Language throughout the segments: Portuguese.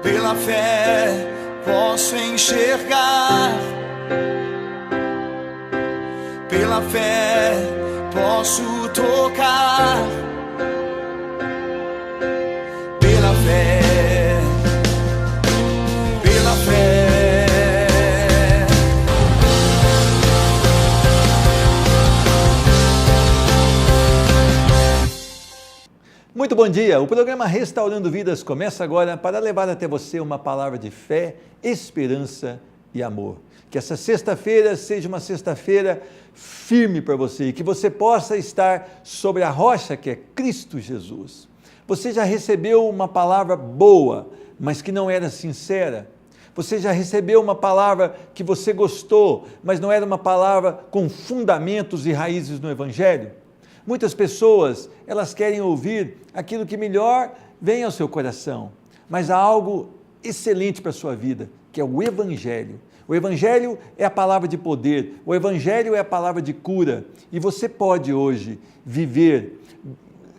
Pela fé posso enxergar, pela fé posso tocar, pela fé, pela fé. Muito bom dia, o programa Restaurando Vidas começa agora para levar até você uma palavra de fé, esperança e amor. Que essa sexta-feira seja uma sexta-feira firme para você e que você possa estar sobre a rocha que é Cristo Jesus. Você já recebeu uma palavra boa, mas que não era sincera? Você já recebeu uma palavra que você gostou, mas não era uma palavra com fundamentos e raízes no Evangelho? Muitas pessoas, elas querem ouvir aquilo que melhor vem ao seu coração, mas há algo excelente para a sua vida, que é o Evangelho. O Evangelho é a palavra de poder, o Evangelho é a palavra de cura, e você pode hoje viver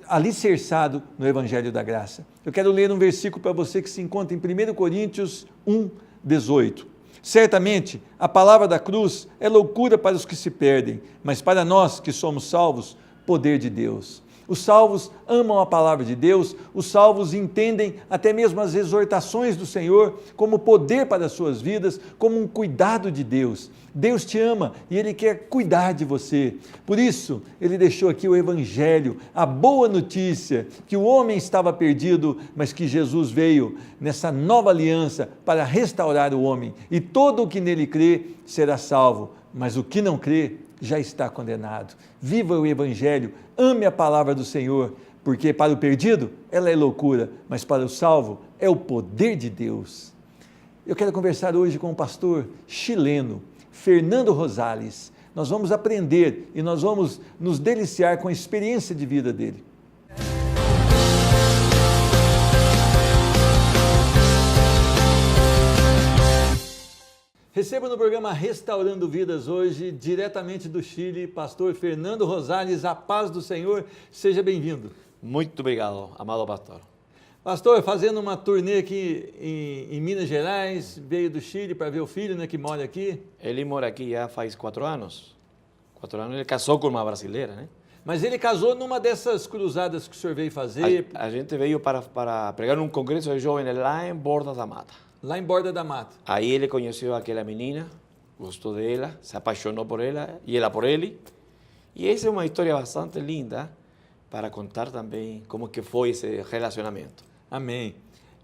alicerçado no Evangelho da Graça. Eu quero ler um versículo para você que se encontra em 1 Coríntios 1:18. Certamente, a palavra da cruz é loucura para os que se perdem, mas para nós que somos salvos, poder de Deus. Os salvos amam a palavra de Deus, os salvos entendem até mesmo as exortações do Senhor como poder para as suas vidas, como um cuidado de Deus. Deus te ama e Ele quer cuidar de você. Por isso, Ele deixou aqui o Evangelho, a boa notícia que o homem estava perdido, mas que Jesus veio nessa nova aliança para restaurar o homem. E todo o que nele crê será salvo, mas o que não crê já está condenado. Viva o Evangelho, ame a palavra do Senhor, porque para o perdido ela é loucura, mas para o salvo é o poder de Deus. Eu quero conversar hoje com o pastor chileno, Fernando Rosales. Nós vamos aprender e nós vamos nos deliciar com a experiência de vida dele. Receba no programa Restaurando Vidas hoje, diretamente do Chile, pastor Fernando Rosales, a paz do Senhor, seja bem-vindo. Muito obrigado, amado pastor. Pastor, fazendo uma turnê aqui em Minas Gerais, veio do Chile para ver o filho, né, que mora aqui. Ele mora aqui já faz 4 anos. 4 anos, ele casou com uma brasileira, né? Mas ele casou numa dessas cruzadas que o senhor veio fazer. A gente veio para pregar num congresso de jovens lá em Borda da Mata. Lá em Borda da Mata. Aí ele conheceu aquela menina, gostou dela, se apaixonou por ela e ela por ele. E essa é uma história bastante linda para contar também como que foi esse relacionamento. Amém.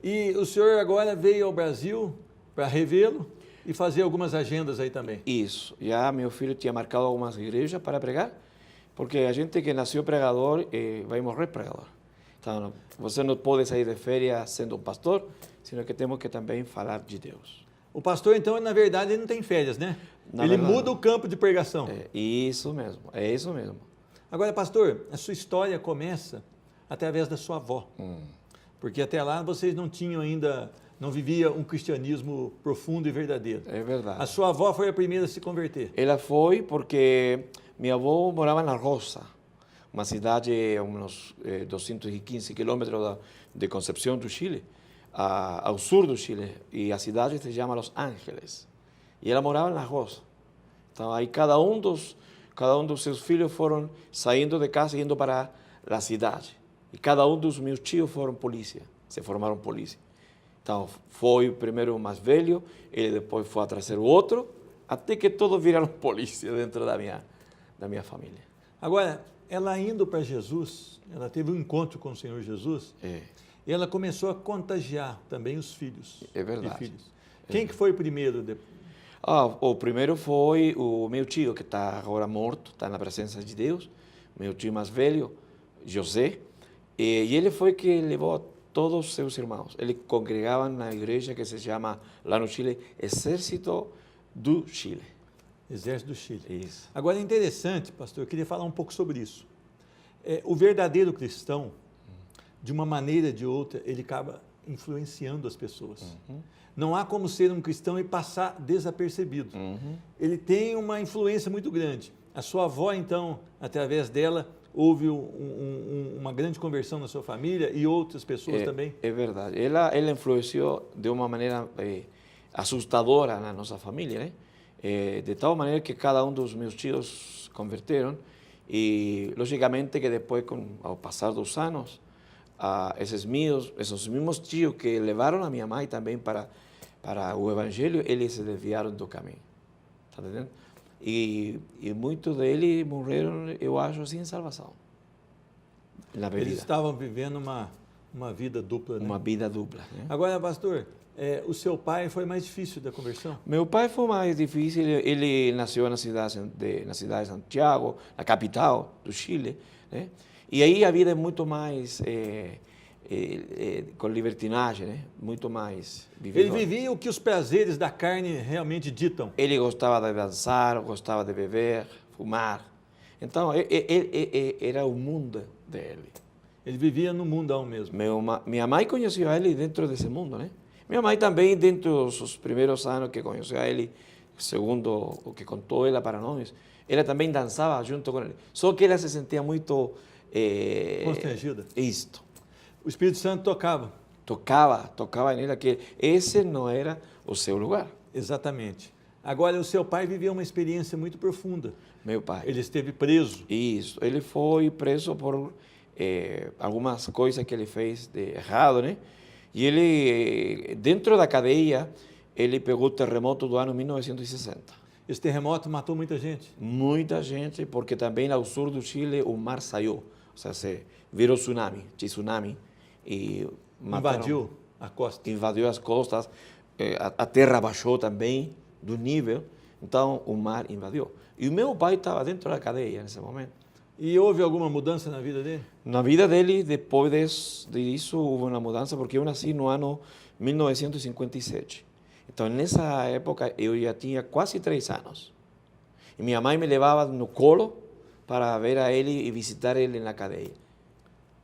E o senhor agora veio ao Brasil para revê-lo e fazer algumas agendas aí também. Isso. Já meu filho tinha marcado algumas igrejas para pregar, porque a gente que nasceu pregador vai morrer pregador. Então, você não pode sair de férias sendo um pastor, sino que temos que também falar de Deus. O pastor, então, na verdade, ele não tem férias, né? Ele muda o campo de pregação. É isso mesmo. Agora, pastor, a sua história começa através da sua avó. Porque até lá vocês não tinham ainda, não viviam um cristianismo profundo e verdadeiro. É verdade. A sua avó foi a primeira a se converter. Ela foi porque minha avó morava na Roça, uma cidade a uns 215 quilômetros de Concepción do Chile, ao sul do Chile, e a cidade se chama Los Ángeles. E ela morava na Roça. Então aí cada um dos seus filhos foram saindo de casa e indo para a cidade. E cada um dos meus tios foram polícia, se formaram polícia. Então foi primeiro o mais velho, ele depois foi a trazer o outro, até que todos viraram polícia dentro da minha família. Agora, ela indo para Jesus, ela teve um encontro com o Senhor Jesus, e ela começou a contagiar também os filhos. É verdade. E filhos. Quem que foi o primeiro? O primeiro foi o meu tio, que está agora morto, está na presença de Deus, meu tio mais velho, José, e ele foi que levou todos os seus irmãos. Eles congregavam na igreja que se chama, lá no Chile, Exército do Chile. Exército do Chile. Isso. Agora é interessante, pastor, eu queria falar um pouco sobre isso. O verdadeiro cristão, de uma maneira ou de outra, ele acaba influenciando as pessoas. Não há como ser um cristão e passar desapercebido. Ele tem uma influência muito grande. A sua avó, então, através dela, houve uma grande conversão na sua família e outras pessoas também? É verdade. Ela influenciou de uma maneira assustadora na nossa família, né? De tal maneira que cada um dos meus tios converteram e, logicamente, que depois, ao passar dos anos, esses mesmos tios que levaram a minha mãe também para o Evangelho, eles se desviaram do caminho. Está entendendo? E muitos deles morreram, eu acho, sem salvação. Na vida. Eles estavam vivendo uma vida dupla, né? Uma vida dupla. Né? Agora, pastor, o seu pai foi mais difícil da conversão? Meu pai foi mais difícil. Ele nasceu na cidade de Santiago, na capital do Chile, né? E aí a vida é muito mais com libertinagem, né? Muito mais vividora. Ele vivia o que os prazeres da carne realmente ditam. Ele gostava de dançar, gostava de beber, fumar. Então, era o mundo dele. Ele vivia no mundão mesmo. Minha mãe conheceu ele dentro desse mundo, né? Minha mãe também, dentro dos primeiros anos que conheceu ele, segundo o que contou ela para nós, ela também dançava junto com ele. Só que ela se sentia muito... constrangida. Isto. O Espírito Santo tocava. Tocava nela, que esse não era o seu lugar. Exatamente. Agora, o seu pai viveu uma experiência muito profunda. Meu pai. Ele esteve preso. Isso. Ele foi preso por algumas coisas que ele fez de errado, né? E ele, dentro da cadeia, ele pegou o terremoto do ano 1960. Esse terremoto matou muita gente? Muita gente, porque também ao sul do Chile o mar saiu. Ou seja, virou tsunami, e mataram, invadiu a costa. Invadiu as costas, a terra baixou também do nível, então o mar invadiu. E o meu pai estava dentro da cadeia nesse momento. E houve alguma mudança na vida dele? Na vida dele, depois disso, houve uma mudança, porque eu nasci no ano 1957. Então, nessa época, eu já tinha quase 3 anos. E minha mãe me levava no colo para ver a ele e visitar ele na cadeia.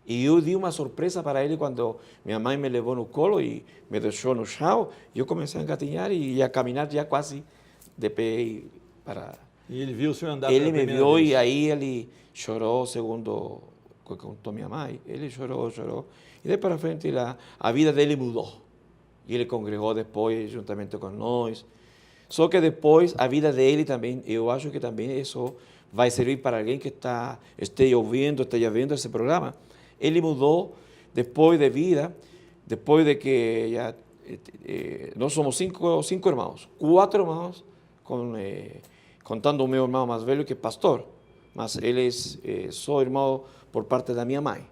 E eu di uma surpresa para ele quando minha mãe me levou no colo e me deixou no chão. E eu comecei a engatinhar e a caminhar já quase de pé para... E ele viu o senhor andar Ele pela me primeira viu vez. e aí ele chorou, segundo o que contou minha mãe. Ele chorou. E daí para frente a vida dele mudou. E ele congregou depois juntamente com nós. Só que depois a vida dele também, eu acho que também isso vai servir para alguém que esteja ouvindo, esteja vendo esse programa. Ele mudou depois de vida, depois de que já nós somos 5 irmãos, 4 irmãos, contando o meu irmão mais velho que é pastor, mas ele é só irmão por parte da minha mãe,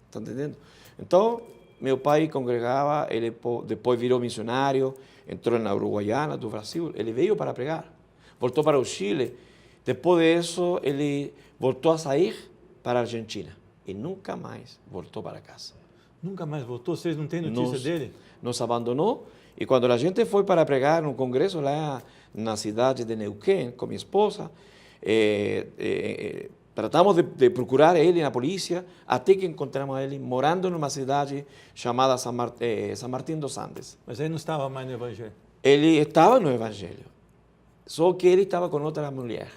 está entendendo? Então, meu pai congregava, ele depois virou missionário, entrou na Uruguaiana do Brasil, ele veio para pregar, voltou para o Chile, depois disso ele voltou a sair para a Argentina e nunca mais voltou para casa. Nunca mais voltou? Vocês não têm notícia dele? Nos abandonou e quando a gente foi para pregar no congresso lá na cidade de Neuquén com minha esposa, tratamos de procurar ele na polícia até que encontramos ele morando numa cidade chamada San Martín dos Andes. Mas ele não estava mais no Evangelho? Ele estava no Evangelho, só que ele estava com outra mulher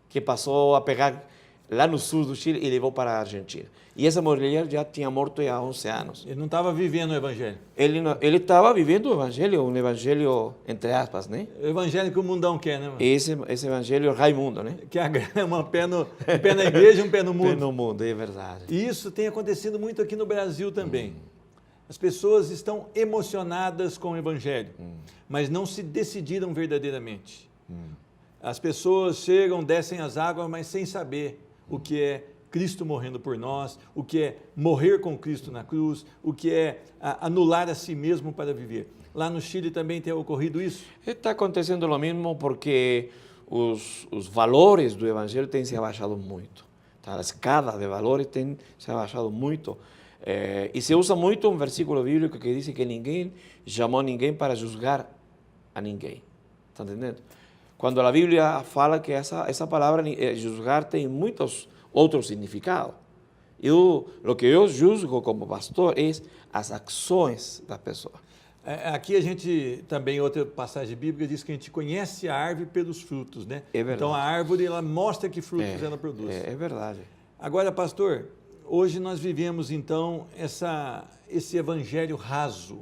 que passou a pegar lá no sul do Chile e levou para a Argentina. E essa mulher já tinha morto há 11 anos. Ele não estava vivendo o Evangelho? Ele estava vivendo o Evangelho, um Evangelho entre aspas, né? O Evangelho que o mundão quer, né, mano? Esse Evangelho Raimundo, né? Que é um pé na igreja e um pé no mundo. Pé no mundo, é verdade. E isso tem acontecido muito aqui no Brasil também. As pessoas estão emocionadas com o Evangelho, mas não se decidiram verdadeiramente. As pessoas chegam, descem as águas, mas sem saber o que é Cristo morrendo por nós, o que é morrer com Cristo na cruz, o que é anular a si mesmo para viver. Lá no Chile também tem ocorrido isso? Está acontecendo o mesmo porque os valores do Evangelho têm se abaixado muito. Tá? A escada de valores tem se abaixado muito. E se usa muito um versículo bíblico que diz que ninguém chamou ninguém para julgar a ninguém. Está entendendo? Quando a Bíblia fala que essa palavra julgar tem muitos outros significados. O que eu julgo como pastor é as ações da pessoa. Aqui a gente também, outra passagem bíblica, diz que a gente conhece a árvore pelos frutos, né? É verdade. Então a árvore ela mostra que frutos ela produz. É verdade. Agora, pastor, hoje nós vivemos então esse evangelho raso,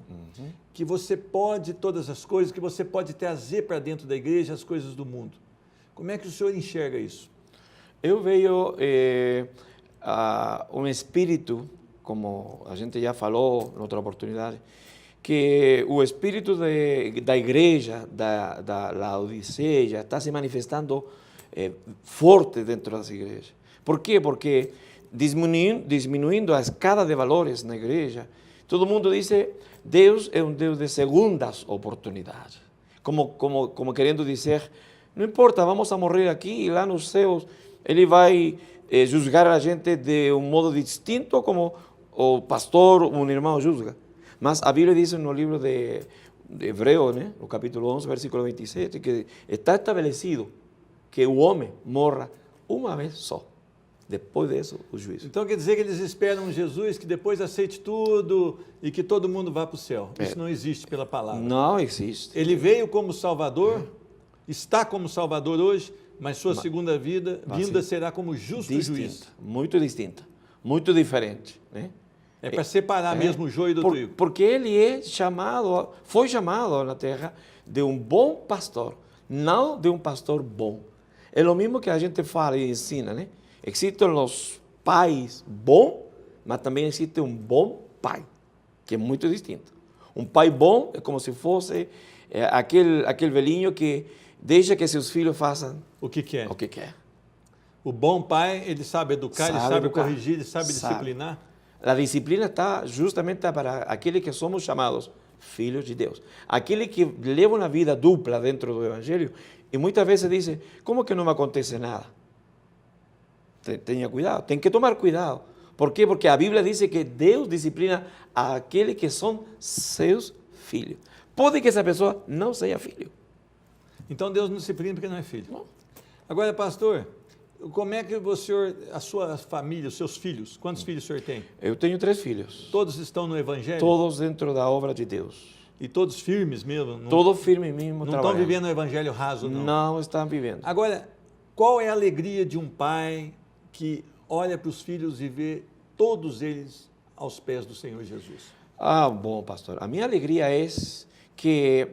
que você pode todas as coisas, que você pode trazer para dentro da igreja as coisas do mundo. Como é que o senhor enxerga isso? Eu vejo um espírito, como a gente já falou em outra oportunidade, que o espírito da igreja, da Laodiceia, está se manifestando forte dentro das igrejas. Por quê? Porque diminuindo a escala de valores na igreja, todo mundo diz Deus é um Deus de segundas oportunidades. Como querendo dizer, não importa, vamos a morrer aqui e lá nos céus Ele vai julgar a gente de um modo distinto como o pastor, um irmão julga. Mas a Bíblia diz no livro de Hebreu, né, no capítulo 11, versículo 27, que está estabelecido que o homem morra uma vez só. Depois disso, o juízo. Então quer dizer que eles esperam Jesus que depois aceite tudo e que todo mundo vá para o céu. Isso não existe pela palavra. Não existe. Ele veio como Salvador, está como Salvador hoje, mas sua segunda vinda será como justo juiz. Muito distinta, muito diferente, né? É para separar mesmo o joio do trigo. Porque ele foi chamado na terra de um bom pastor, não de um pastor bom. É o mesmo que a gente fala e ensina, né? Existem os pais bons, mas também existe um bom pai, que é muito distinto. Um pai bom é como se fosse aquele velhinho que deixa que seus filhos façam o que quer. O que quer. O bom pai, ele sabe educar, ele sabe corrigir, ele sabe disciplinar. A disciplina está justamente para aqueles que somos chamados filhos de Deus. Aquele que leva uma vida dupla dentro do Evangelho e muitas vezes diz, como que não me acontece nada? Tenha cuidado, tem que tomar cuidado. Por quê? Porque a Bíblia diz que Deus disciplina aqueles que são seus filhos. Pode que essa pessoa não seja filho. Então Deus não disciplina porque não é filho. Não. Agora, pastor, como é que o senhor, a sua família, os seus filhos, quantos filhos o senhor tem? Eu tenho 3 filhos. Todos estão no Evangelho? Todos dentro da obra de Deus. E todos firmes mesmo? Todos firmes mesmo. Não estão vivendo o Evangelho raso, não? Não estão vivendo. Agora, qual é a alegria de um pai que olha para os filhos e vê todos eles aos pés do Senhor Jesus? Ah, bom, pastor. A minha alegria é que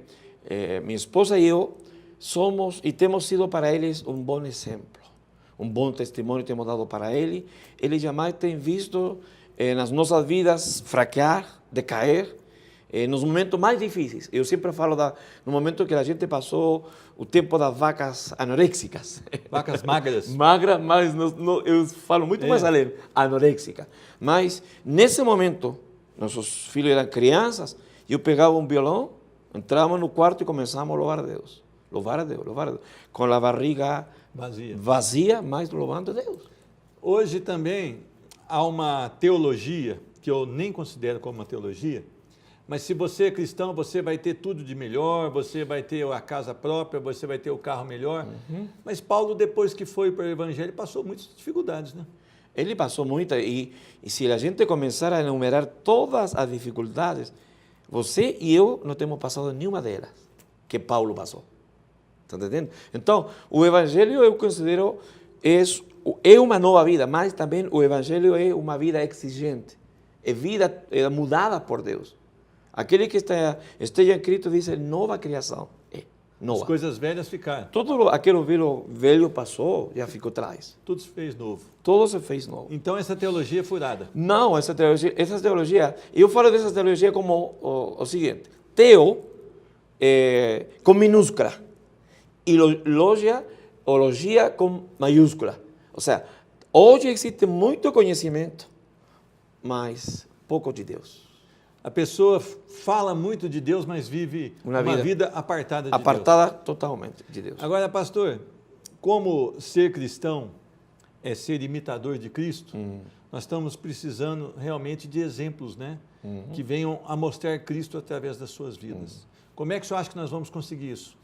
minha esposa e eu somos e temos sido para eles um bom exemplo, um bom testemunho temos dado para ele. Eles jamais têm visto nas nossas vidas fraquear, decair, nos momentos mais difíceis. Eu sempre falo no momento que a gente passou o tempo das vacas anoréxicas. Vacas magras. Magras, mas eu falo muito mais além, anoréxica. Mas nesse momento, nossos filhos eram crianças, eu pegava um violão, entrávamos no quarto e começávamos a louvar a Deus. Louvar a Deus, louvar a Deus. Com a barriga vazia, mas louvando a Deus. Hoje também há uma teologia, que eu nem considero como uma teologia, mas se você é cristão, você vai ter tudo de melhor, você vai ter a casa própria, você vai ter o carro melhor. Mas Paulo, depois que foi para o Evangelho, passou muitas dificuldades, né? Ele passou muita, e se a gente começar a enumerar todas as dificuldades, você e eu não temos passado nenhuma delas que Paulo passou. Está entendendo? Então, o Evangelho eu considero é uma nova vida, mas também o Evangelho é uma vida exigente, é vida mudada por Deus. Aquele que esteja em Cristo diz nova criação. Nova. As coisas velhas ficaram. Tudo aquilo velho passou, já ficou atrás. Tudo se fez novo. Tudo se fez novo. Então essa teologia é furada. Não, essa teologia, eu falo dessa teologia como o seguinte, teo com minúscula e logia com maiúscula. Ou seja, hoje existe muito conhecimento, mas pouco de Deus. A pessoa fala muito de Deus, mas vive uma vida apartada de Deus. Apartada totalmente de Deus. Agora, pastor, como ser cristão é ser imitador de Cristo, nós estamos precisando realmente de exemplos, né? Que venham a mostrar Cristo através das suas vidas. Como é que o senhor acha que nós vamos conseguir isso?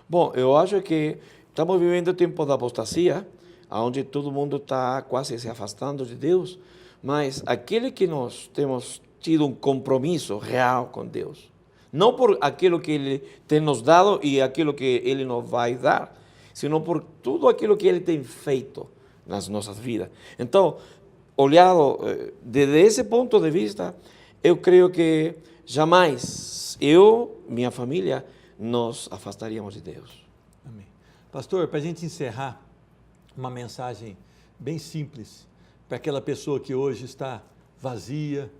Bom, eu acho que estamos vivendo o tempo da apostasia, onde todo mundo está quase se afastando de Deus, mas aquele que nós temos tido um compromisso real com Deus, não por aquilo que Ele tem nos dado e aquilo que Ele nos vai dar, sino por tudo aquilo que Ele tem feito nas nossas vidas. Então, olhado desde esse ponto de vista, eu creio que jamais minha família, nos afastaríamos de Deus. Amém. Pastor, para a gente encerrar, uma mensagem bem simples para aquela pessoa que hoje está vazia,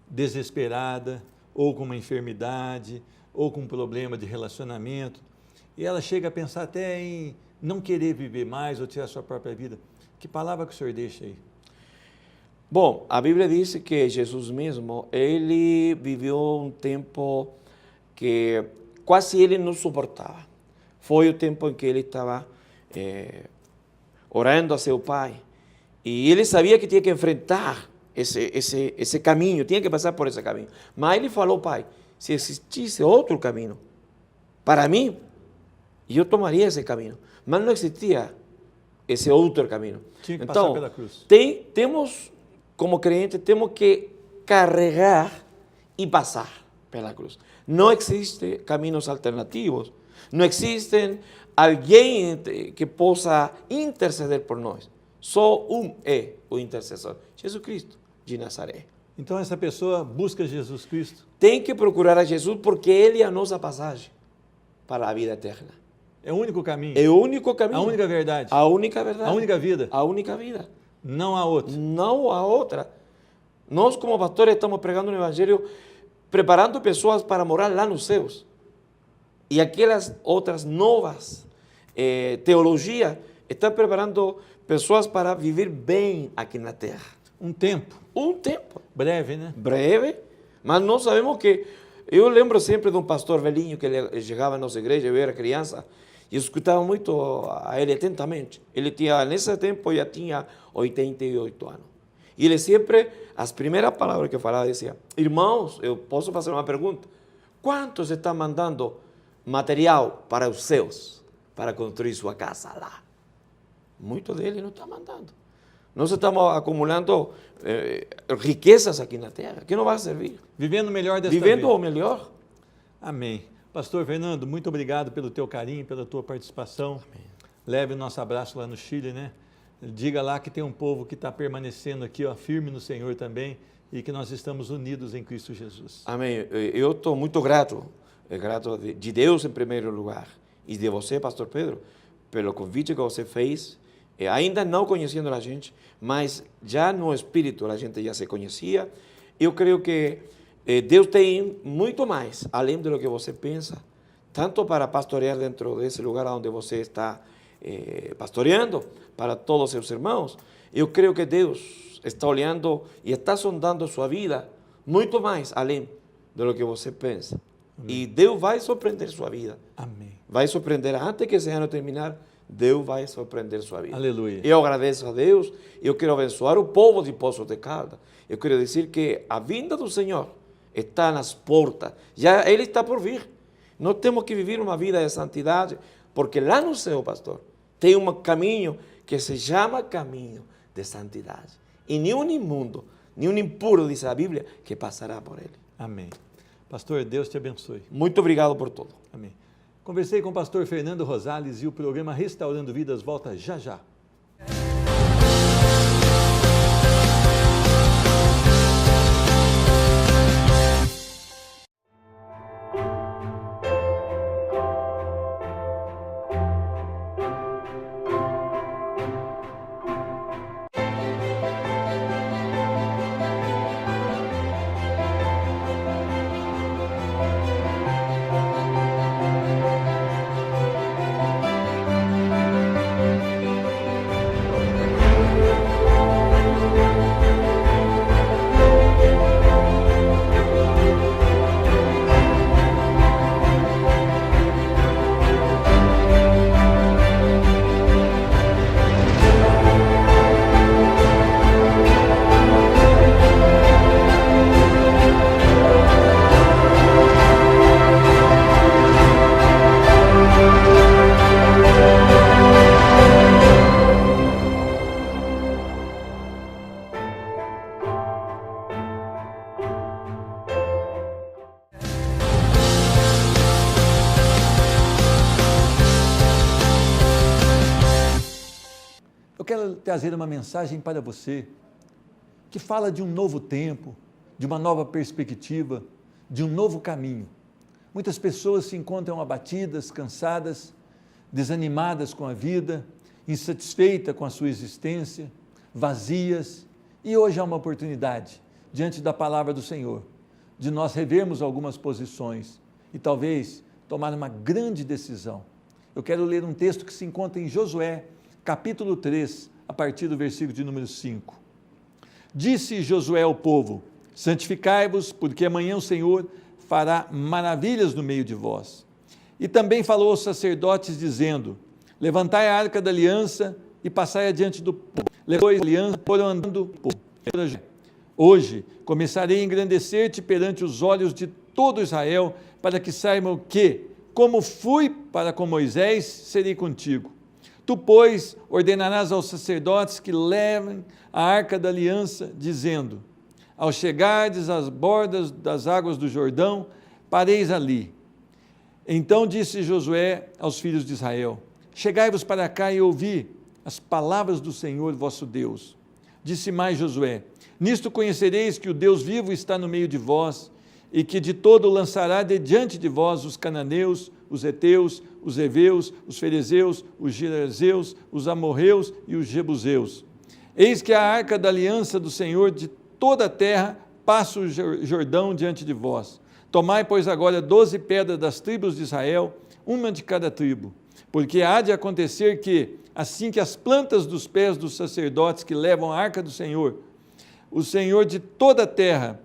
desesperada, ou com uma enfermidade, ou com um problema de relacionamento, e ela chega a pensar até em não querer viver mais ou tirar a sua própria vida. Que palavra que o senhor deixa aí? Bom, a Bíblia diz que Jesus mesmo, ele viveu um tempo que quase ele não suportava. Foi o tempo em que ele estava orando a seu Pai. E ele sabia que tinha que enfrentar esse caminho, tinha que passar por esse caminho. Mas ele falou, Pai, se existisse outro caminho, para mim, eu tomaria esse caminho. Mas não existia esse outro caminho. Tinha que passar pela cruz. Temos, como crentes, temos que carregar e passar pela cruz. Não existem caminhos alternativos. Não existe alguém que possa interceder por nós. Só é o intercessor, Jesus Cristo de Nazaré. Então essa pessoa busca Jesus Cristo? Tem que procurar a Jesus porque Ele é a nossa passagem para a vida eterna. É o único caminho? É o único caminho. A única verdade? A única verdade. A única vida? A única vida. Não há outra? Não há outra. Nós, como pastores, estamos pregando o Evangelho, preparando pessoas para morar lá nos céus. E aquelas outras novas teologias estão preparando pessoas para viver bem aqui na terra. Um tempo. Um tempo. Breve, né? Breve, mas nós sabemos que... Eu lembro sempre de um pastor velhinho que ele chegava à nossa igreja, eu era criança, e eu escutava muito a ele atentamente. Ele tinha, nesse tempo, já tinha 88 anos. E ele sempre, as primeiras palavras que eu falava, dizia, irmãos, eu posso fazer uma pergunta? Quantos estão mandando material para os céus, para construir sua casa lá? Muito dele não está mandando. Nós estamos acumulando riquezas aqui na terra, que não vai servir. Vivendo o melhor desta Vivendo vida. o melhor. Amém. Pastor Fernando, muito obrigado pelo teu carinho, pela tua participação. Amém. Leve o nosso abraço lá no Chile, né? Diga lá que tem um povo que está permanecendo aqui, ó, firme no Senhor também, e que nós estamos unidos em Cristo Jesus. Amém. Eu estou muito grato de Deus em primeiro lugar, e de você, pastor Pedro, pelo convite que você fez, ainda não conhecendo a gente, mas já no Espírito a gente já se conhecia. Eu creio que Deus tem muito mais, além do que você pensa, tanto para pastorear dentro desse lugar onde você está pastoreando, para todos os seus irmãos. Eu creio que Deus está olhando e está sondando a sua vida muito mais além do que você pensa. Amém. E Deus vai surpreender sua vida. Amém. Vai surpreender antes que esse ano terminar. Deus vai surpreender sua vida. Aleluia. Eu agradeço a Deus, eu quero abençoar o povo de Poços de Caldas. Eu quero dizer que a vinda do Senhor está nas portas, já Ele está por vir. Nós temos que viver uma vida de santidade, porque lá no céu, pastor, tem um caminho que se chama caminho de santidade. E nenhum imundo, nenhum impuro, diz a Bíblia, que passará por ele. Amém. Pastor, Deus te abençoe. Muito obrigado por tudo. Amém. Conversei com o pastor Fernando Rosales e o programa Restaurando Vidas volta já já. quero trazer uma mensagem para você, que fala de um novo tempo, de uma nova perspectiva, de um novo caminho. Muitas pessoas se encontram abatidas, cansadas, desanimadas com a vida, insatisfeitas com a sua existência, vazias, e hoje há uma oportunidade, diante da palavra do Senhor, de nós revermos algumas posições e talvez tomar uma grande decisão. Eu quero ler um texto que se encontra em Josué, capítulo 3, a partir do versículo de número 5. Disse Josué ao povo: santificai-vos, porque amanhã o Senhor fará maravilhas no meio de vós. E também falou aos sacerdotes, dizendo: levantai a arca da aliança e passai adiante do povo. Levou a aliança, foram andando o povo. Hoje começarei a engrandecer-te perante os olhos de todo Israel, para que saibam que, como fui para com Moisés, serei contigo. Tu, pois, ordenarás aos sacerdotes que levem a arca da aliança, dizendo: ao chegardes às bordas das águas do Jordão, pareis ali. Então disse Josué aos filhos de Israel: chegai-vos para cá e ouvi as palavras do Senhor vosso Deus. Disse mais Josué: nisto conhecereis que o Deus vivo está no meio de vós, e que de todo lançará de diante de vós os cananeus, os heteus, os heveus, os ferezeus, os girezeus, os amorreus e os jebuseus. Eis que a arca da aliança do Senhor de toda a terra passa o Jordão diante de vós. Tomai, pois, agora 12 pedras das tribos de Israel, uma de cada tribo, porque há de acontecer que, assim que as plantas dos pés dos sacerdotes que levam a arca do Senhor, o Senhor de toda a terra,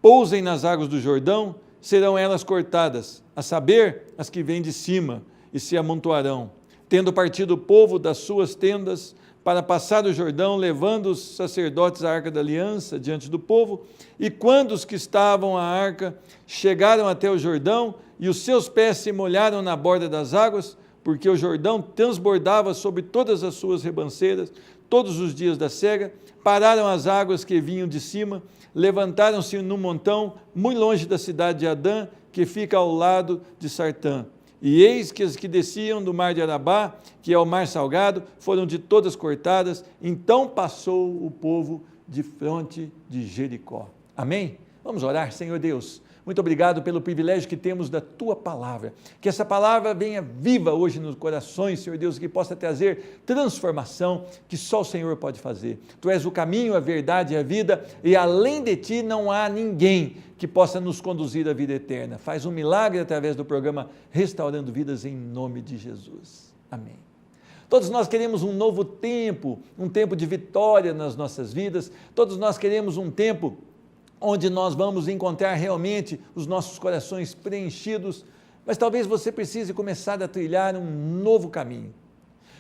pousem nas águas do Jordão, serão elas cortadas, a saber, as que vêm de cima, e se amontoarão. Tendo partido o povo das suas tendas para passar o Jordão, levando os sacerdotes a arca da aliança diante do povo, e quando os que estavam à arca chegaram até o Jordão, e os seus pés se molharam na borda das águas, porque o Jordão transbordava sobre todas as suas ribanceiras, todos os dias da cega, pararam as águas que vinham de cima, levantaram-se num montão, muito longe da cidade de Adã, que fica ao lado de Sartã. E eis que as que desciam do mar de Arabá, que é o mar salgado, foram de todas cortadas. Então passou o povo de fronte de Jericó. Amém? Vamos orar. Senhor Deus, muito obrigado pelo privilégio que temos da Tua Palavra. Que essa Palavra venha viva hoje nos corações, Senhor Deus, que possa trazer transformação que só o Senhor pode fazer. Tu és o caminho, a verdade e a vida, e além de Ti não há ninguém que possa nos conduzir à vida eterna. Faz um milagre através do programa Restaurando Vidas, em nome de Jesus. Amém. Todos nós queremos um novo tempo, um tempo de vitória nas nossas vidas. Todos nós queremos um tempo onde nós vamos encontrar realmente os nossos corações preenchidos, mas talvez você precise começar a trilhar um novo caminho.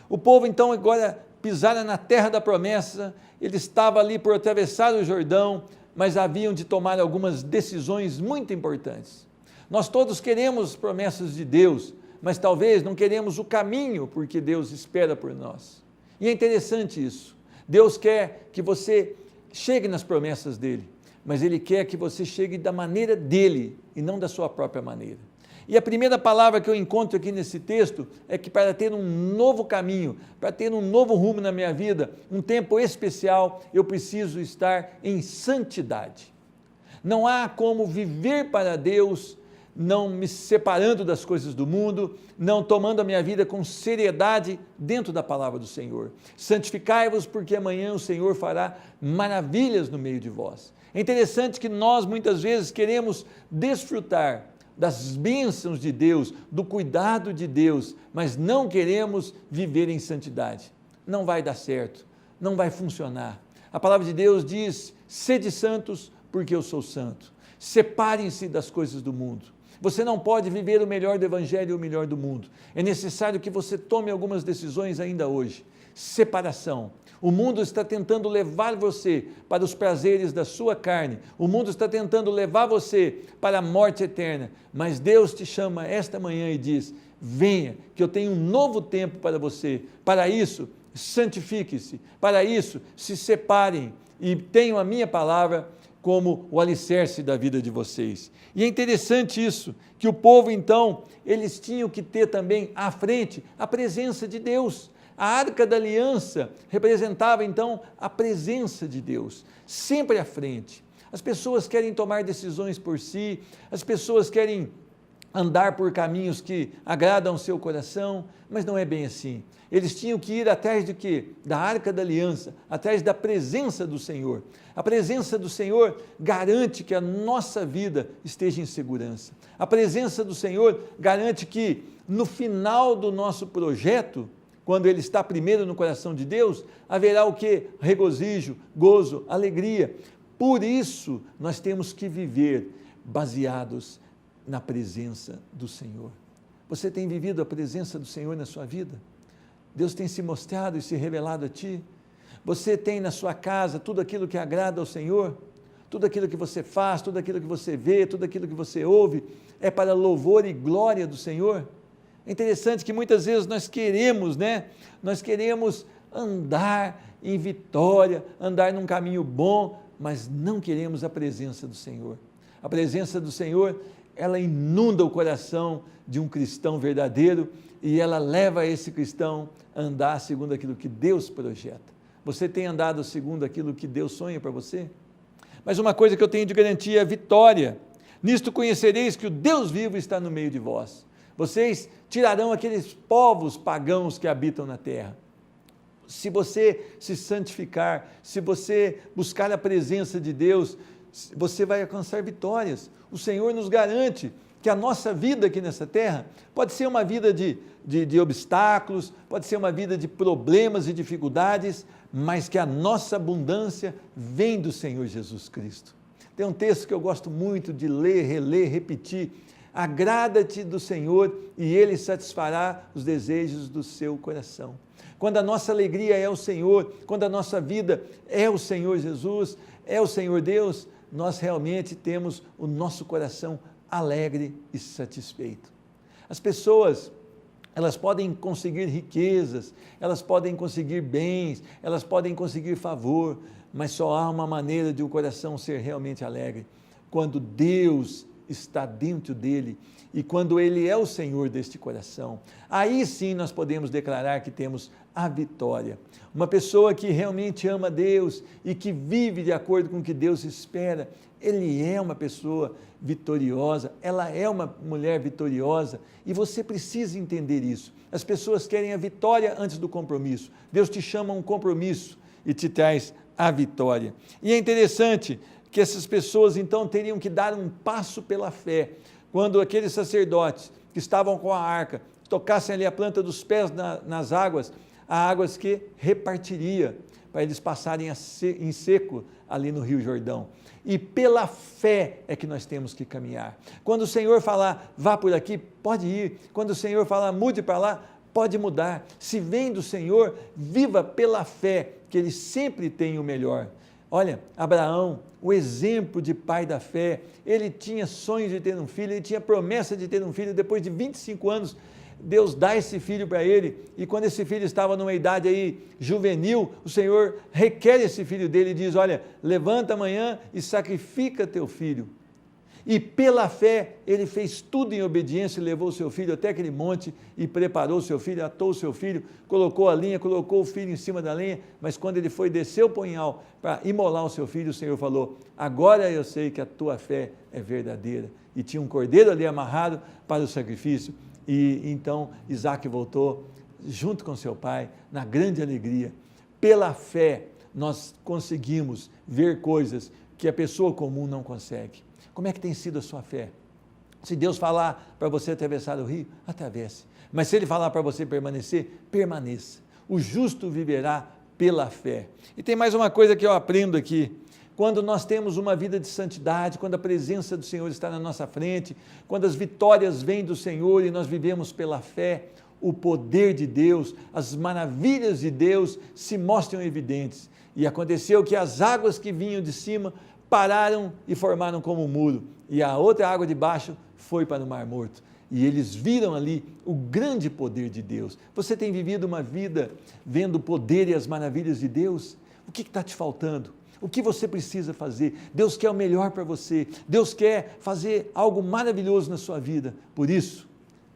O povo então agora pisara na terra da promessa, ele estava ali por atravessar o Jordão, mas haviam de tomar algumas decisões muito importantes. Nós todos queremos promessas de Deus, mas talvez não queremos o caminho porque Deus espera por nós. E é interessante isso. Deus quer que você chegue nas promessas dele, mas Ele quer que você chegue da maneira dele e não da sua própria maneira. E a primeira palavra que eu encontro aqui nesse texto é que para ter um novo caminho, para ter um novo rumo na minha vida, um tempo especial, eu preciso estar em santidade. Não há como viver para Deus não me separando das coisas do mundo, não tomando a minha vida com seriedade dentro da palavra do Senhor. Santificai-vos, porque amanhã o Senhor fará maravilhas no meio de vós. É interessante que nós muitas vezes queremos desfrutar das bênçãos de Deus, do cuidado de Deus, mas não queremos viver em santidade. Não vai dar certo, não vai funcionar. A palavra de Deus diz: sede santos, porque eu sou santo. Separem-se das coisas do mundo. Você não pode viver o melhor do Evangelho e o melhor do mundo. É necessário que você tome algumas decisões ainda hoje. Separação. O mundo está tentando levar você para os prazeres da sua carne. O mundo está tentando levar você para a morte eterna. Mas Deus te chama esta manhã e diz: venha, que eu tenho um novo tempo para você. Para isso, santifique-se. Para isso, se separem e tenham a minha palavra como o alicerce da vida de vocês. E é interessante isso, que o povo então, eles tinham que ter também à frente a presença de Deus. A Arca da Aliança representava então a presença de Deus, sempre à frente. As pessoas querem tomar decisões por si, as pessoas querem andar por caminhos que agradam ao seu coração, mas não é bem assim. Eles tinham que ir atrás de quê? Da Arca da Aliança, atrás da presença do Senhor. A presença do Senhor garante que a nossa vida esteja em segurança. A presença do Senhor garante que no final do nosso projeto, quando ele está primeiro no coração de Deus, haverá o quê? Regozijo, gozo, alegria. Por isso, nós temos que viver baseados na presença do Senhor. Você tem vivido a presença do Senhor na sua vida? Deus tem se mostrado e se revelado a ti? Você tem na sua casa tudo aquilo que agrada ao Senhor? Tudo aquilo que você faz, tudo aquilo que você vê, tudo aquilo que você ouve, é para louvor e glória do Senhor? É interessante que muitas vezes nós queremos, Nós queremos andar em vitória, andar num caminho bom, mas não queremos a presença do Senhor. A presença do Senhor, ela inunda o coração de um cristão verdadeiro e ela leva esse cristão a andar segundo aquilo que Deus projeta. Você tem andado segundo aquilo que Deus sonha para você? Mas uma coisa que eu tenho de garantia é a vitória. Nisto conhecereis que o Deus vivo está no meio de vós. Vocês tirarão aqueles povos pagãos que habitam na terra. Se você se santificar, se você buscar a presença de Deus, você vai alcançar vitórias. O Senhor nos garante que a nossa vida aqui nessa terra pode ser uma vida de obstáculos, pode ser uma vida de problemas e dificuldades, mas que a nossa abundância vem do Senhor Jesus Cristo. Tem um texto que eu gosto muito de ler, reler, repetir. Agrada-te do Senhor e Ele satisfará os desejos do seu coração. Quando a nossa alegria é o Senhor, quando a nossa vida é o Senhor Jesus, é o Senhor Deus, nós realmente temos o nosso coração alegre e satisfeito. As pessoas, elas podem conseguir riquezas, elas podem conseguir bens, elas podem conseguir favor, mas só há uma maneira de o coração ser realmente alegre, quando Deus está dentro dele e quando Ele é o Senhor deste coração. Aí sim nós podemos declarar que temos a vitória. Uma pessoa que realmente ama Deus e que vive de acordo com o que Deus espera, ele é uma pessoa vitoriosa, ela é uma mulher vitoriosa e você precisa entender isso. As pessoas querem a vitória antes do compromisso. Deus te chama a um compromisso e te traz a vitória. E é interessante que essas pessoas então teriam que dar um passo pela fé. Quando aqueles sacerdotes que estavam com a arca tocassem ali a planta dos pés nas águas, há águas que repartiria para eles passarem em seco ali no Rio Jordão. E pela fé é que nós temos que caminhar. Quando o Senhor falar, vá por aqui, pode ir. Quando o Senhor falar, mude para lá, pode mudar. Se vem do Senhor, viva pela fé, que Ele sempre tem o melhor. Olha, Abraão, o exemplo de pai da fé, ele tinha sonho de ter um filho, ele tinha promessa de ter um filho, depois de 25 anos, Deus dá esse filho para ele, e quando esse filho estava numa idade aí juvenil, o Senhor requer esse filho dele e diz, olha, levanta amanhã e sacrifica teu filho. E pela fé, ele fez tudo em obediência, levou o seu filho até aquele monte e preparou o seu filho, atou o seu filho, colocou a linha, colocou o filho em cima da lenha, mas quando ele foi descer o punhal para imolar o seu filho, o Senhor falou, agora eu sei que a tua fé é verdadeira. E tinha um cordeiro ali amarrado para o sacrifício, e então Isaac voltou junto com seu pai, na grande alegria. Pela fé, nós conseguimos ver coisas que a pessoa comum não consegue. Como é que tem sido a sua fé? Se Deus falar para você atravessar o rio, atravesse. Mas se Ele falar para você permanecer, permaneça. O justo viverá pela fé. E tem mais uma coisa que eu aprendo aqui. Quando nós temos uma vida de santidade, quando a presença do Senhor está na nossa frente, quando as vitórias vêm do Senhor e nós vivemos pela fé, o poder de Deus, as maravilhas de Deus se mostram evidentes. E aconteceu que as águas que vinham de cima pararam e formaram como um muro, e a outra água de baixo foi para o Mar Morto, e eles viram ali o grande poder de Deus. Você tem vivido uma vida vendo o poder e as maravilhas de Deus? O que está te faltando? O que você precisa fazer? Deus quer o melhor para você, Deus quer fazer algo maravilhoso na sua vida, por isso,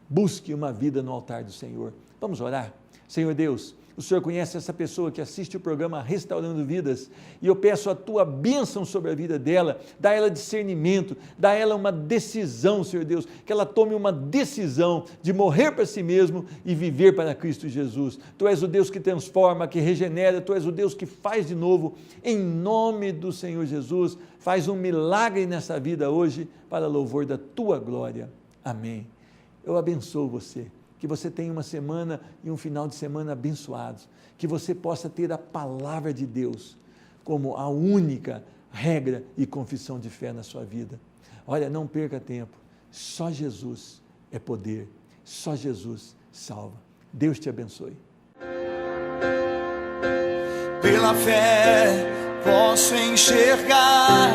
busque uma vida no altar do Senhor. Vamos orar? Senhor Deus, O Senhor conhece essa pessoa que assiste o programa Restaurando Vidas, e eu peço a tua bênção sobre a vida dela, dá a ela discernimento, dá a ela uma decisão, Senhor Deus, que ela tome uma decisão de morrer para si mesmo e viver para Cristo Jesus. Tu és o Deus que transforma, que regenera, Tu és o Deus que faz de novo, em nome do Senhor Jesus, faz um milagre nessa vida hoje, para louvor da Tua glória. Amém. Eu abençoo você. Que você tenha uma semana e um final de semana abençoados, que você possa ter a palavra de Deus como a única regra e confissão de fé na sua vida. Olha, não perca tempo, só Jesus é poder, só Jesus salva. Deus te abençoe. Pela fé posso enxergar,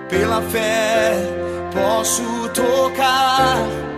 pela fé posso tocar.